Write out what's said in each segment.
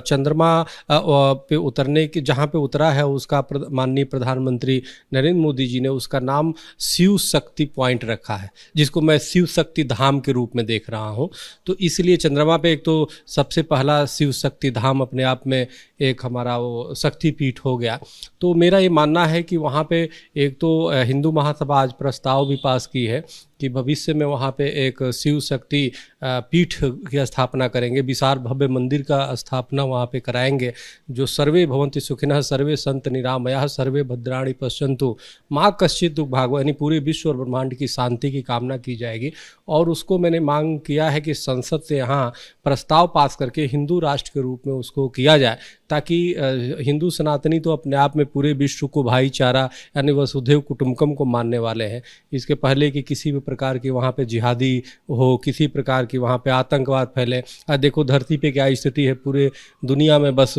चंद्रमा पे उतरने की जहाँ पे उतरा है उसका माननीय प्रधानमंत्री नरेंद्र मोदी जी ने उसका नाम शिव शक्ति पॉइंट रखा है, जिसको मैं शिव शक्ति धाम के रूप में देख रहा हूँ। तो इसलिए चंद्रमा पे एक तो सबसे पहला शिव शक्ति धाम अपने आप में एक हमारा वो शक्ति पीठ हो गया। तो मेरा ये मानना है कि वहाँ पे एक तो हिंदू महासभा आज प्रस्ताव भी पास की है कि भविष्य में वहाँ पे एक शिव शक्ति पीठ की स्थापना करेंगे, विशाल भव्य मंदिर का स्थापना वहाँ पे कराएंगे, जो सर्वे भवन्ति सुखिनः सर्वे सन्तु निरामयाः सर्वे भद्राणि पश्यन्तु माँ कश्चित् दुःख भाग्, यानी पूरे विश्व और ब्रह्मांड की शांति की कामना की जाएगी। और उसको मैंने मांग किया है कि संसद से यहाँ प्रस्ताव पास करके हिंदू राष्ट्र के रूप में उसको किया जाए, ताकि हिंदू सनातनी तो अपने आप में पूरे विश्व को भाईचारा यानी वसुधैव कुटुम्बकम को मानने वाले हैं। इसके पहले कि किसी भी प्रकार की वहाँ पे जिहादी हो, किसी प्रकार की वहाँ पे आतंकवाद फैले। देखो धरती पे क्या स्थिति है, पूरे दुनिया में बस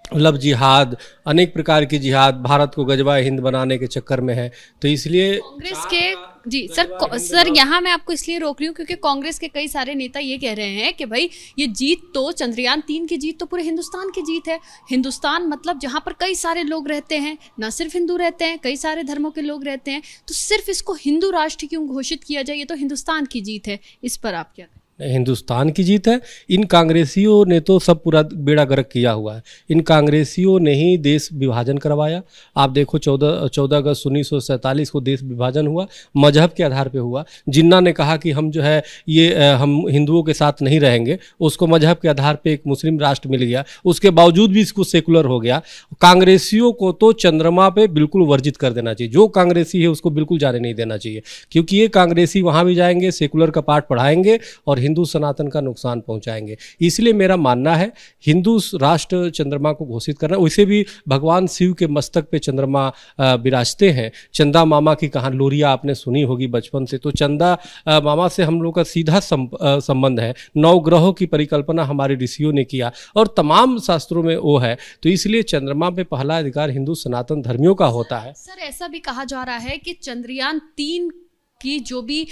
लव जिहाद, अनेक प्रकार की जिहाद भारत को गजवा हिंद बनाने के चक्कर में है। तो इसलिए कांग्रेस के जी सर यहाँ मैं आपको इसलिए रोक रही हूँ क्योंकि कांग्रेस के कई सारे नेता ये कह रहे हैं कि भाई ये जीत तो चंद्रयान 3 की जीत तो पूरे हिंदुस्तान की जीत है। हिंदुस्तान मतलब जहाँ पर कई सारे लोग रहते हैं, ना सिर्फ हिंदू रहते हैं, कई सारे धर्मों के लोग रहते हैं, तो सिर्फ इसको हिंदू राष्ट्र क्यों घोषित किया जाए? ये तो हिंदुस्तान की जीत है। इस पर आप क्या? हिंदुस्तान की जीत है। इन कांग्रेसियों ने तो सब पूरा बेड़ा गर्क किया हुआ है। इन कांग्रेसियों ने ही देश विभाजन करवाया। आप देखो 14 अगस्त 1947 को देश विभाजन हुआ, मजहब के आधार पे हुआ। जिन्ना ने कहा कि हम जो है ये हम हिंदुओं के साथ नहीं रहेंगे, उसको मजहब के आधार पे एक मुस्लिम राष्ट्र मिल गया, उसके बावजूद भी इसको सेकुलर हो गया। कांग्रेसियों को तो चंद्रमा पे बिल्कुल वर्जित कर देना चाहिए। जो कांग्रेसी है उसको बिल्कुल जाने नहीं देना चाहिए, क्योंकि ये कांग्रेसी वहाँ भी जाएंगे, सेकुलर का पाठ पढ़ाएंगे और हिंदू सनातन का नुकसान पहुंचाएंगे। इसलिए मेरा मानना है हिंदू राष्ट्र चंद्रमा को घोषित करना। वैसे भी भगवान शिव के मस्तक पे चंद्रमा विराजते हैं। चंदा मामा की कहानी लोरिया आपने सुनी होगी बचपन से, तो चंदा मामा से हम लोग का सीधा संबंध है। 9 ग्रहों की परिकल्पना हमारे ऋषियों ने किया और तमाम शास्त्रों में वो है। तो इसलिए चंद्रमा पे पहला अधिकार हिंदू सनातन धर्मियों का होता है। सर ऐसा भी कहा जा रहा है कि चंद्रयान 3 की जो भी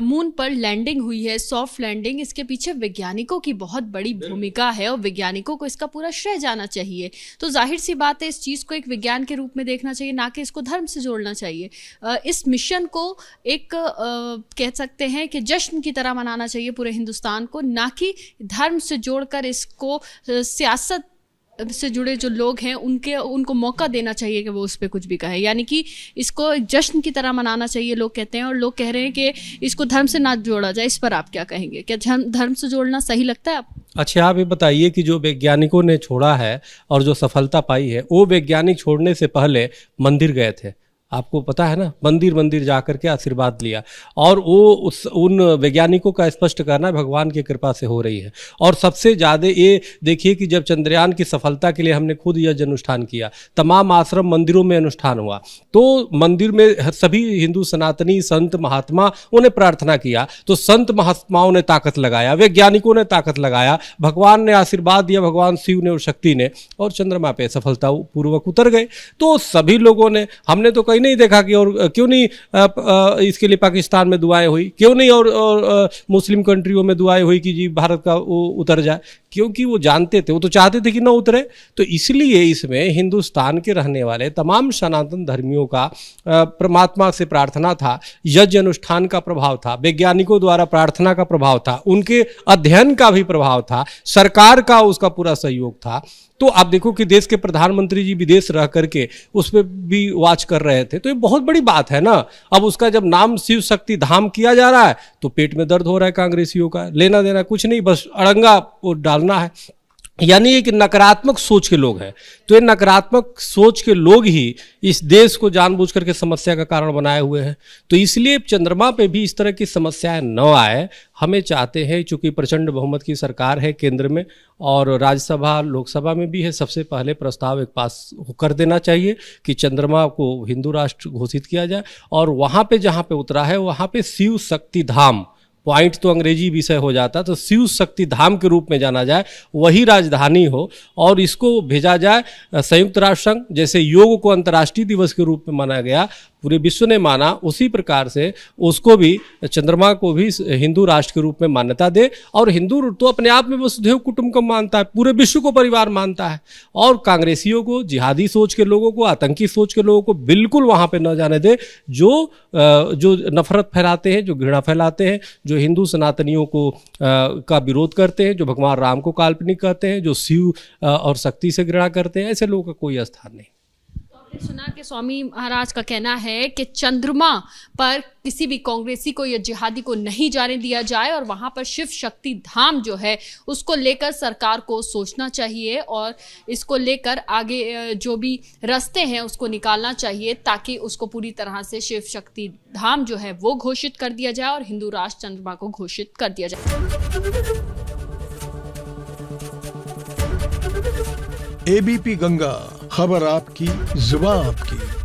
मून पर लैंडिंग हुई है, सॉफ्ट लैंडिंग, इसके पीछे वैज्ञानिकों की बहुत बड़ी भूमिका है और वैज्ञानिकों को इसका पूरा श्रेय जाना चाहिए। तो जाहिर सी बात है इस चीज़ को एक विज्ञान के रूप में देखना चाहिए, ना कि इसको धर्म से जोड़ना चाहिए। इस मिशन को एक कह सकते हैं कि जश्न की तरह मनाना चाहिए पूरे हिंदुस्तान को, ना कि धर्म से जोड़कर इसको सियासत से जुड़े जो लोग हैं उनको मौका देना चाहिए कि वो उस पर कुछ भी कहे। यानी कि इसको जश्न की तरह मनाना चाहिए लोग कहते हैं, और लोग कह रहे हैं कि इसको धर्म से ना जोड़ा जाए। इस पर आप क्या कहेंगे? क्या धर्म से जोड़ना सही लगता है आपको? अच्छा, आप ये बताइए कि जो वैज्ञानिकों ने छोड़ा है और जो सफलता पाई है, वो वैज्ञानिक छोड़ने से पहले मंदिर गए थे। आपको पता है ना, मंदिर जा कर के आशीर्वाद लिया। और वो उन वैज्ञानिकों का स्पष्ट करना भगवान की कृपा से हो रही है। और सबसे ज़्यादा ये देखिए कि जब चंद्रयान की सफलता के लिए हमने खुद यज्ञ अनुष्ठान किया, तमाम आश्रम मंदिरों में अनुष्ठान हुआ, तो मंदिर में सभी हिंदू सनातनी संत महात्मा उन्हें प्रार्थना किया, तो संत महात्माओं ने ताकत लगाया, वैज्ञानिकों ने ताकत लगाया, भगवान ने आशीर्वाद दिया, भगवान शिव ने और शक्ति ने, और चंद्रमा पे सफलता पूर्वक उतर गए। तो सभी लोगों ने, हमने तो कहीं नहीं देखा कि और क्यों नहीं इसके लिए पाकिस्तान में दुआएं हुई, क्यों नहीं और मुस्लिम कंट्रियों में दुआएं हुई कि जी भारत का वो उतर जाए, क्योंकि वो जानते थे, वो तो चाहते थे कि ना उतरे। तो इसलिए इसमें हिंदुस्तान के रहने वाले तमाम सनातन धर्मियों का परमात्मा से प्रार्थना था, यज्ञ अनुष्ठान का प्रभाव था, वैज्ञानिकों द्वारा प्रार्थना का प्रभाव था, उनके अध्ययन का भी प्रभाव था, सरकार का उसका पूरा सहयोग था। तो आप देखो कि देश के प्रधानमंत्री जी विदेश रह करके उस पर भी वॉच कर रहे थे, तो ये बहुत बड़ी बात है ना। अब उसका जब नाम शिव शक्ति धाम किया जा रहा है तो पेट में दर्द हो रहा है कांग्रेसियों का। लेना देना कुछ नहीं, बस अड़ंगा वो डालना है। यानी एक नकारात्मक सोच के लोग हैं। तो ये नकारात्मक सोच के लोग ही इस देश को जानबूझ करके समस्या का कारण बनाए हुए हैं। तो इसलिए चंद्रमा पे भी इस तरह की समस्याएं न आए, हमें चाहते हैं, चूंकि प्रचंड बहुमत की सरकार है केंद्र में और राज्यसभा लोकसभा में भी है, सबसे पहले प्रस्ताव एक पास कर देना चाहिए कि चंद्रमा को हिंदू राष्ट्र घोषित किया जाए। और वहाँ पे जहाँ पे उतरा है वहाँ पे शिव शक्ति धाम पॉइंट तो अंग्रेजी विषय हो जाता, तो शिव शक्ति धाम के रूप में जाना जाए, वही राजधानी हो और इसको भेजा जाए संयुक्त राष्ट्र संघ। जैसे योग को अंतर्राष्ट्रीय दिवस के रूप में माना गया, पूरे विश्व ने माना, उसी प्रकार से उसको भी, चंद्रमा को भी हिंदू राष्ट्र के रूप में मान्यता दे। और हिंदू तो अपने आप में वसुधैव कुटुंबकम मानता है, पूरे विश्व को परिवार मानता है। और कांग्रेसियों को, जिहादी सोच के लोगों को, आतंकी सोच के लोगों को बिल्कुल वहां पे न जाने दे, जो नफरत फैलाते हैं, जो घृणा फैलाते हैं, जो हिंदू सनातनियों को का विरोध करते हैं, जो भगवान राम को काल्पनिक कहते हैं, जो शिव और शक्ति से घृणा करते हैं, ऐसे लोगों का कोई स्थान नहीं। सुना कि स्वामी महाराज का कहना है कि चंद्रमा पर किसी भी कांग्रेसी को या जिहादी को नहीं जाने दिया जाए और वहां पर शिव शक्ति धाम जो है उसको लेकर सरकार को सोचना चाहिए और इसको लेकर आगे जो भी रास्ते हैं उसको निकालना चाहिए, ताकि उसको पूरी तरह से शिव शक्ति धाम जो है वो घोषित कर दिया जाए और हिंदू राष्ट्र चंद्रमा को घोषित कर दिया जाए। एबीपी गंगा, खबर आपकी, जुबान आपकी।